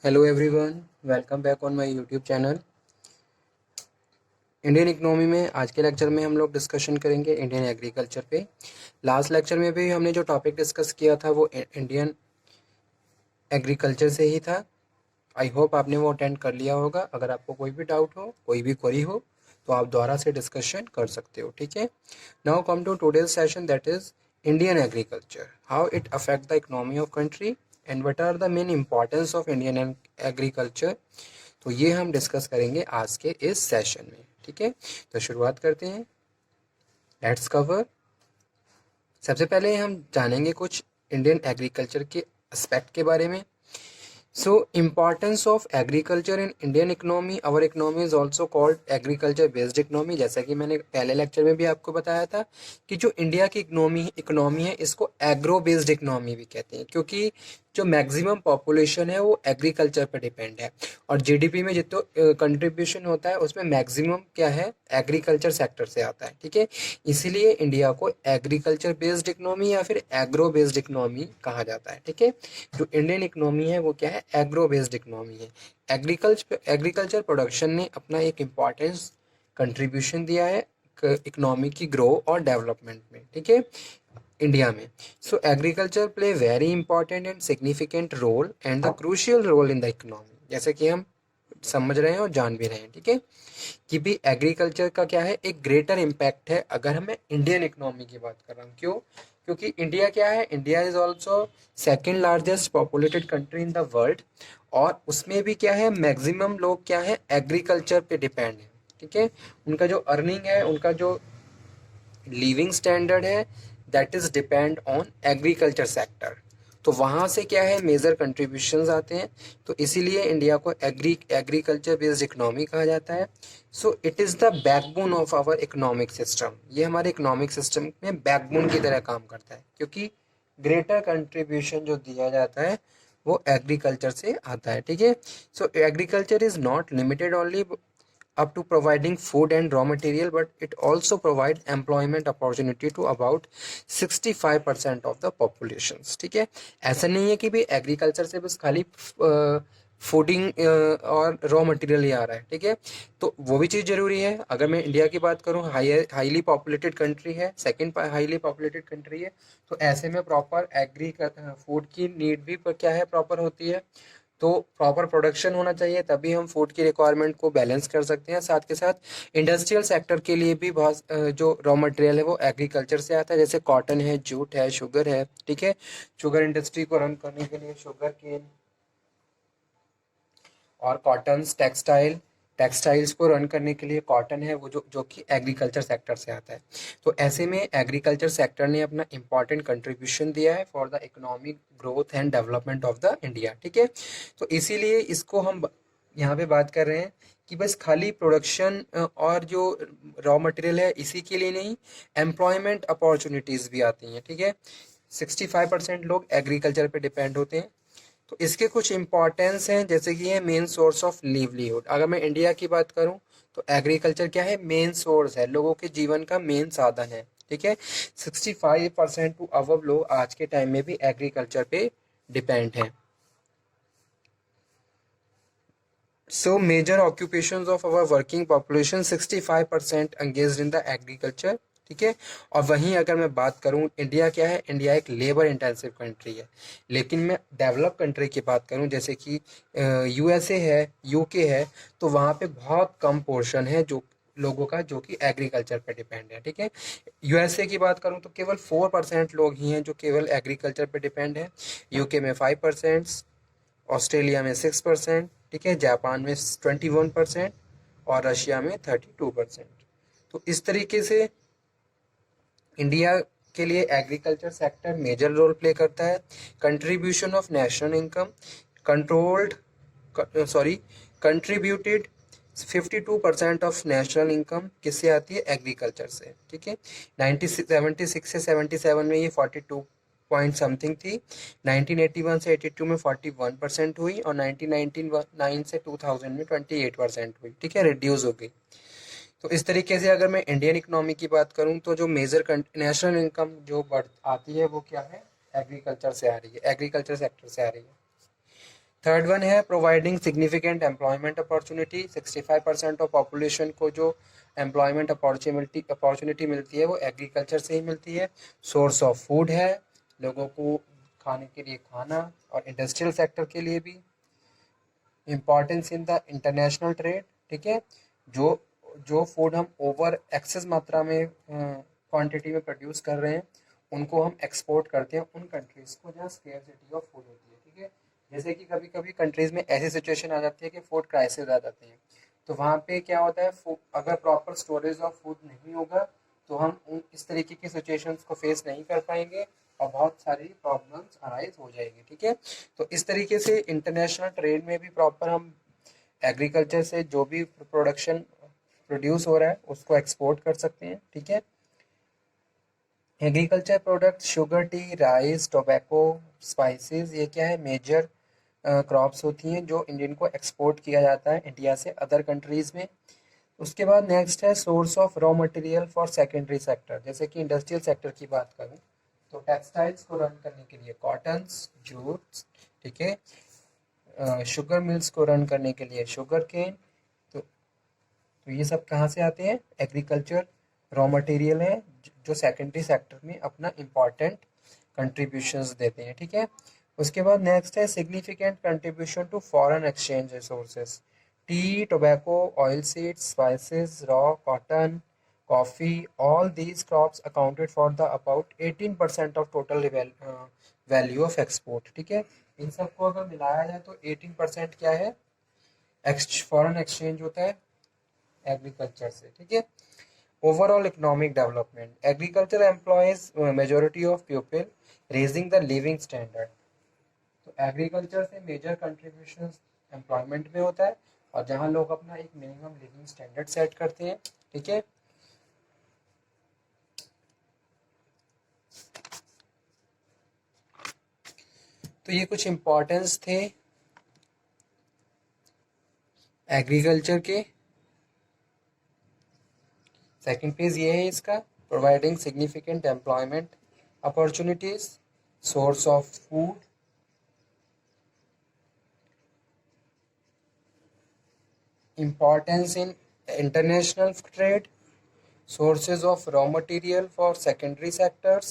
Hello everyone, welcome back on my YouTube channel. Indian economy में आज के lecture में हम लोग डिस्कशन करेंगे इंडियन एग्रीकल्चर पे। लास्ट लेक्चर में भी हमने जो टॉपिक डिस्कस किया था वो इंडियन एग्रीकल्चर से ही था। आई होप आपने वो अटेंड कर लिया होगा। अगर आपको कोई भी डाउट हो, कोई भी क्वेरी हो, तो आप दोबारा से डिस्कशन कर सकते हो। ठीक है, now come to today's session, that is Indian agriculture, how it affect the economy of country and what are the main importance of Indian agriculture. तो ये हम डिस्कस करेंगे आज के इस सेशन में। ठीक है, तो शुरुआत करते हैं। Let's cover. सबसे पहले हम जानेंगे कुछ इंडियन एग्रीकल्चर के एस्पेक्ट के बारे में। So importance of agriculture in Indian economy, our economy is also called agriculture based economy। जैसा कि मैंने पहले लेक्चर में भी आपको बताया था कि जो इंडिया की इकोनॉमी है इसको एग्रो बेस्ड इकोनॉमी भी कहते हैं, क्योंकि जो मैक्सिमम पॉपुलेशन है वो एग्रीकल्चर पर डिपेंड है और जीडीपी में जितना कंट्रीब्यूशन होता है उसमें मैक्सिमम क्या है, एग्रीकल्चर सेक्टर से आता है। ठीक है, इसीलिए इंडिया को एग्रीकल्चर बेस्ड इकोनॉमी या फिर एग्रो बेस्ड इकोनॉमी कहा जाता है। ठीक है, जो इंडियन इकोनॉमी है वो क्या है, एग्रो बेस्ड इकोनॉमी है। एग्रीकल्चर प्रोडक्शन ने अपना एक इम्पॉर्टेंस कंट्रीब्यूशन दिया है इकोनॉमी की ग्रो और डेवलपमेंट में। ठीक है, इंडिया में। So agriculture play very important and significant role and the crucial role in the economy, जैसे कि हम समझ रहे हैं और जान भी रहे हैं। ठीक है, कि भी एग्रीकल्चर का क्या है, एक ग्रेटर इम्पैक्ट है अगर मैं इंडियन इकोनॉमी की बात कर रहा हूँ। क्यों? क्योंकि इंडिया क्या है, India is also second largest populated country in the world और उसमें भी क्या है, मैक्सिमम लोग क्या है, एग्रीकल्चर पे डिपेंड है। ठीक है, उनका जो अर्निंग है, उनका जो लिविंग स्टैंडर्ड है, that is depend on agriculture sector. तो वहाँ से क्या है, मेजर कंट्रीब्यूशंस आते हैं। तो इसीलिए इंडिया को एग्रीकल्चर बेस्ड इकोनॉमी कहा जाता है। So it is the backbone of our economic system. ये हमारे इकोनॉमिक सिस्टम में बैकबोन की तरह काम करता है, क्योंकि ग्रेटर कंट्रीब्यूशन जो दिया जाता है वो एग्रीकल्चर से आता है। ठीक है, सो agriculture is not limited only up to providing food and raw material, but it also provide employment opportunity to about 65% of the populations। ठीक है, ऐसा नहीं है कि भी एग्रीकल्चर से बस खाली फूडिंग और रॉ मटेरियल ही आ रहा है। ठीक है, तो वो भी चीज़ जरूरी है। अगर मैं इंडिया की बात करूँ, हाईली पॉपुलेटेड कंट्री है, सेकंड हाईली पॉपुलेटेड कंट्री है, तो ऐसे में प्रॉपर एग्री फूड की नीड भी क्या है, प्रॉपर होती है। तो प्रॉपर प्रोडक्शन होना चाहिए, तभी हम फूड की रिक्वायरमेंट को बैलेंस कर सकते हैं। साथ के साथ इंडस्ट्रियल सेक्टर के लिए भी बहुत जो रॉ मटेरियल है वो एग्रीकल्चर से आता है, जैसे कॉटन है, जूट है, शुगर है। ठीक है, शुगर इंडस्ट्री को रन करने के लिए शुगर केन और कॉटन्स, टेक्सटाइल्स को रन करने के लिए कॉटन है, वो जो कि एग्रीकल्चर सेक्टर से आता है। तो ऐसे में एग्रीकल्चर सेक्टर ने अपना इम्पॉर्टेंट कंट्रीब्यूशन दिया है for the economic growth and development of the India. ठीक है, तो इसीलिए इसको हम यहाँ पे बात कर रहे हैं कि बस खाली प्रोडक्शन और जो रॉ मटेरियल है इसी के लिए नहीं, एम्प्लॉयमेंट अपॉर्चुनिटीज़ भी आती हैं। ठीक है, 65% लोग एग्रीकल्चर पे डिपेंड होते हैं। तो इसके कुछ इम्पॉर्टेंस हैं, जैसे कि ये मेन सोर्स ऑफ लिवलीहुड। अगर मैं इंडिया की बात करूं तो एग्रीकल्चर क्या है, मेन सोर्स है, लोगों के जीवन का मेन साधन है। ठीक है, 65% टू अबव लोग आज के टाइम में भी एग्रीकल्चर पे डिपेंड हैं। So major occupations of our working population 65% engaged in the agriculture. ठीक है, और वहीं अगर मैं बात करूं, इंडिया क्या है, इंडिया एक लेबर इंटेंसिव कंट्री है। लेकिन मैं डेवलप कंट्री की बात करूं, जैसे कि यूएसए है, यूके है, तो वहाँ पे बहुत कम पोर्शन है जो लोगों का जो कि एग्रीकल्चर पे डिपेंड है। ठीक है, यूएसए की बात करूं तो केवल 4% लोग ही हैं जो केवल एग्रीकल्चर पे डिपेंड है। यूके में 5%, ऑस्ट्रेलिया में 6%, ठीक है, जापान में 21% और रशिया में 32%। तो इस तरीके से इंडिया के लिए agriculture sector major role play करता है। Contribution of national income controlled sorry contributed 52% of national income किससे आती है, एग्रीकल्चर से। ठीक है, 1976 से 77 में ये 42 पॉइंट समथिंग थी, 1981 से 82 में 41% हुई और 1999 से 2000 में 28% हुई। ठीक है, रिड्यूस हो गई। तो इस तरीके से अगर मैं इंडियन इकोनॉमी की बात करूं तो जो मेजर नेशनल इनकम जो बढ़ आती है वो क्या है, एग्रीकल्चर से आ रही है, एग्रीकल्चर सेक्टर से आ रही है। थर्ड वन है providing significant employment opportunity. 65% of population को जो एम्प्लॉयमेंट अपॉर्चुनिटी मिलती है वो एग्रीकल्चर से ही मिलती है। सोर्स ऑफ फूड है, लोगों को खाने के लिए खाना, और इंडस्ट्रियल सेक्टर के लिए भी। Importance in the international trade, ठीक है, जो जो फूड हम ओवर एक्सेस मात्रा में क्वांटिटी में प्रोड्यूस कर रहे हैं उनको हम एक्सपोर्ट करते हैं उन कंट्रीज़ को जहाँ स्केर्सिटी ऑफ फूड होती है, ठीक है। जैसे कि कभी कभी कंट्रीज़ में ऐसी सिचुएशन आ जाती है कि फूड क्राइसिस आ जाते हैं, तो वहाँ पे क्या होता है, अगर प्रॉपर स्टोरेज ऑफ फूड नहीं होगा तो हम इस तरीके की सिचुएशंस को फेस नहीं कर पाएंगे और बहुत सारी प्रॉब्लम्स अराइज हो जाएगी, ठीक है। तो इस तरीके से इंटरनेशनल ट्रेड में भी प्रॉपर हम एग्रीकल्चर से जो भी प्रोडक्शन प्रोड्यूस हो रहा है उसको एक्सपोर्ट कर सकते हैं, ठीक है। Agriculture product sugar, T, rice, tobacco, spices, ये क्या है, मेजर क्रॉप्स होती हैं जो इंडियन को एक्सपोर्ट किया जाता है इंडिया से अदर कंट्रीज़ में। उसके बाद नेक्स्ट है source of raw material for secondary sector. जैसे कि इंडस्ट्रियल सेक्टर की बात करूँ तो टेक्सटाइल्स को रन करने के लिए कॉटन्स, जूट्स, ठीक है, शुगर मिल्स को रन करने के लिए शुगर केन। तो ये सब कहाँ से आते हैं, एग्रीकल्चर रॉ मटेरियल है जो सेकेंडरी सेक्टर में अपना इम्पॉर्टेंट कंट्रीब्यूशंस देते हैं, ठीक है। उसके बाद नेक्स्ट है significant contribution to foreign exchange resources. Tea, tobacco, oil seeds, spices, raw cotton, coffee, all these crops accounted for the about 18% of total value of export, ठीक है। इन सबको अगर मिलाया जाए तो 18% क्या है, फॉरेन एक्सचेंज होता है एग्रीकल्चर से, ठीक है। Overall economic development, agriculture employees majority of people raising the living standard. तो एग्रीकल्चर से मेजर कंट्रीब्यूशन एम्प्लॉयमेंट में होता है और जहां लोग अपना एक मिनिमम लिविंग स्टैंडर्ड सेट करते हैं, ठीक है। तो ये कुछ इम्पोर्टेंस थे एग्रीकल्चर के। सेकंड पेज ये है इसका, providing significant employment opportunities, source of food, importance in international trade, sources of raw material for secondary sectors,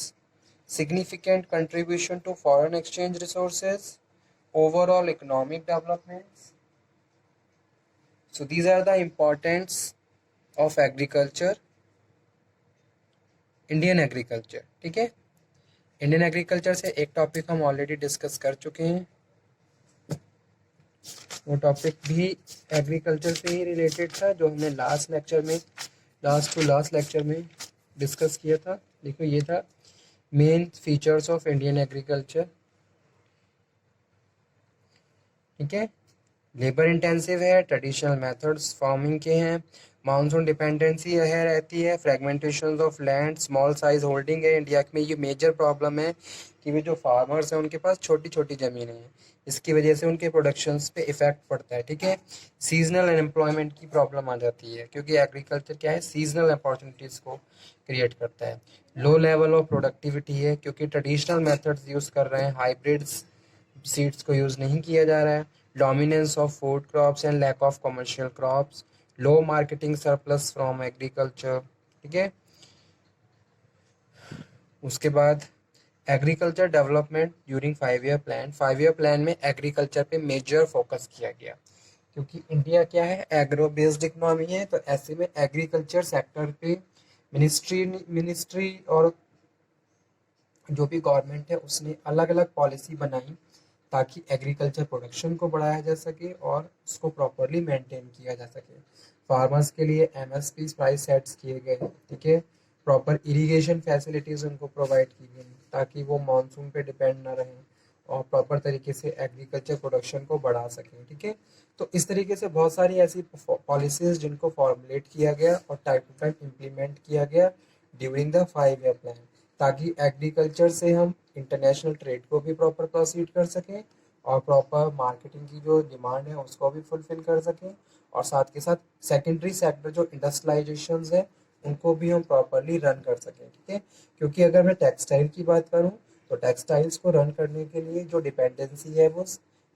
significant contribution to foreign exchange resources, overall economic developments. So these are the importance of agriculture, Indian agriculture, ठीक है। Indian agriculture से एक topic हम already discuss कर चुके हैं, वो topic भी एग्रीकल्चर से ही रिलेटेड था जो हमने लास्ट लेक्चर में डिस्कस किया था। देखो ये था main features of Indian agriculture, ठीक है। लेबर इंटेंसिव है, ट्रेडिशनल मेथड्स फार्मिंग के हैं, मानसून डिपेंडेंसी है रहती है, fragmentation of land, small size holding है। इंडिया में ये मेजर प्रॉब्लम है कि वे जो फार्मर्स हैं उनके पास छोटी छोटी ज़मीनें हैं, इसकी वजह से उनके प्रोडक्शंस पे इफेक्ट पड़ता है, ठीक है। सीजनल अनएम्प्लॉयमेंट की प्रॉब्लम आ जाती है क्योंकि एग्रीकल्चर क्या है, सीजनल अपॉर्चुनिटीज़ को क्रिएट करता है। लो लेवल ऑफ प्रोडक्टिविटी है क्योंकि ट्रेडिशनल मेथड्स यूज़ कर रहे हैं, हाइब्रिड्स सीड्स को यूज़ नहीं किया जा रहा है। Dominance of food crops and lack of commercial crops, low marketing surplus from agriculture, ठीक है। उसके बाद agriculture development during 5 year plan. 5 year plan में एग्रीकल्चर पे मेजर फोकस किया गया क्योंकि इंडिया क्या है, एग्रो बेस्ड इकोनॉमी है, तो ऐसे में एग्रीकल्चर सेक्टर पे मिनिस्ट्री और जो भी गवर्नमेंट है उसने अलग अलग पॉलिसी बनाई ताकि एग्रीकल्चर प्रोडक्शन को बढ़ाया जा सके और उसको प्रॉपरली मेंटेन किया जा सके। फार्मर्स के लिए एमएसपी प्राइस सेट्स किए गए, ठीक है। प्रॉपर इरिगेशन फैसिलिटीज़ उनको प्रोवाइड की गई ताकि वो मानसून पे डिपेंड ना रहें और प्रॉपर तरीके से एग्रीकल्चर प्रोडक्शन को बढ़ा सकें, ठीक है। तो इस तरीके से बहुत सारी ऐसी पॉलिसीज़ जिनको फॉर्मुलेट किया गया और टाइम टू टाइम इम्प्लीमेंट किया गया ड्यूरिंग द 5 ईयर प्लान, ताकि एग्रीकल्चर से हम इंटरनेशनल ट्रेड को भी प्रॉपर प्रोसीड कर सकें और प्रॉपर मार्केटिंग की जो डिमांड है उसको भी फुलफिल कर सकें और साथ के साथ सेकेंडरी सेक्टर जो इंडस्ट्रियलाइजेशन है उनको भी हम प्रॉपरली रन कर सकें, ठीक है। क्योंकि अगर मैं टेक्सटाइल की बात करूं तो टेक्सटाइल्स को रन करने के लिए जो डिपेंडेंसी है वो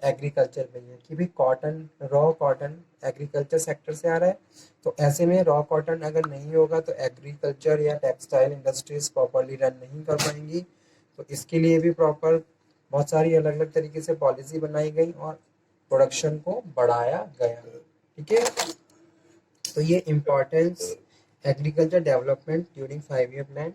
एग्रीकल्चर पे है कि भाई cotton, raw cotton agriculture sector से आ रहा है, तो ऐसे में रॉ कॉटन अगर नहीं होगा तो एग्रीकल्चर या टेक्सटाइल इंडस्ट्रीज प्रॉपरली रन नहीं कर पाएंगी। तो इसके लिए भी प्रॉपर बहुत सारी अलग अलग तरीके से पॉलिसी बनाई गई और प्रोडक्शन को बढ़ाया गया। ठीक है, तो ये importance agriculture development during 5 year plan.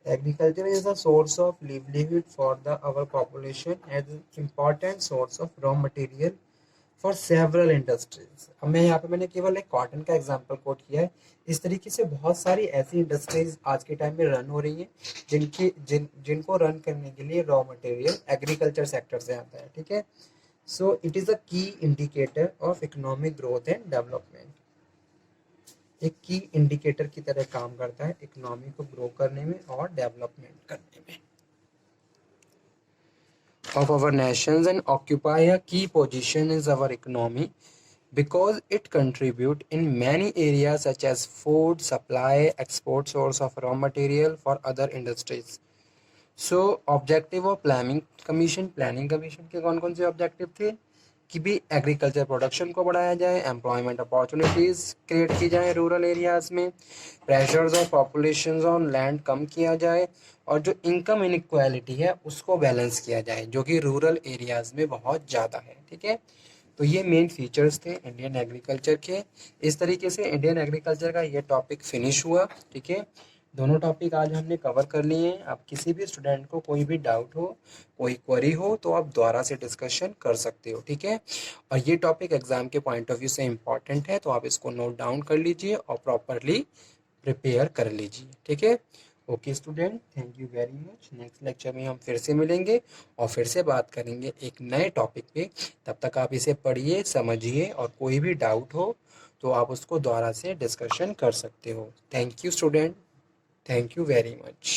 Agriculture is a source of livelihood for our population as an important source of raw material for several industries। अब मैं यहाँ पे मैंने केवल एक कॉटन का एग्जांपल कोट किया है। इस तरीके से बहुत सारी ऐसी इंडस्ट्रीज आज के टाइम में रन हो रही हैं जिनको रन करने के लिए रॉ मटेरियल एग्रीकल्चर सेक्टर से आता है। ठीक है, सो इट इज़ अ की indicator of economic growth and development. एक की इंडिकेटर की तरह काम करता है इकोनॉमी को ग्रो करने में और डेवलपमेंट करने में of our nations and occupy a key position in our economy because it contribute in many areas such as food supply, export source of raw material for other industries। So objective of planning commission के कौन कौन से objective थे कि भी agriculture production को बढ़ाया जाए, एम्प्लॉयमेंट अपॉर्चुनिटीज़ क्रिएट की जाए रूरल एरियाज़ में, pressures of population on land कम किया जाए और जो इनकम इनक्वालिटी है उसको बैलेंस किया जाए जो कि रूरल एरियाज़ में बहुत ज़्यादा है। ठीक है, तो ये मेन फीचर्स थे इंडियन एग्रीकल्चर के। इस तरीके से इंडियन एग्रीकल्चर का ये टॉपिक फिनिश हुआ। ठीक है, दोनों टॉपिक आज हमने कवर कर लिए हैं। आप किसी भी स्टूडेंट को कोई भी डाउट हो, कोई क्वेरी हो तो आप दोबारा से डिस्कशन कर सकते हो। ठीक है, और ये टॉपिक एग्जाम के पॉइंट ऑफ व्यू से इम्पॉर्टेंट है तो आप इसको नोट डाउन कर लीजिए और प्रॉपरली प्रिपेयर कर लीजिए। ठीक है, okay student, thank you very much. Next lecture में हम फिर से मिलेंगे और फिर से बात करेंगे एक नए टॉपिक पे। तब तक आप इसे पढ़िए, समझिए और कोई भी डाउट हो तो आप उसको दोबारा से डिस्कशन कर सकते हो। Thank you student, thank you very much।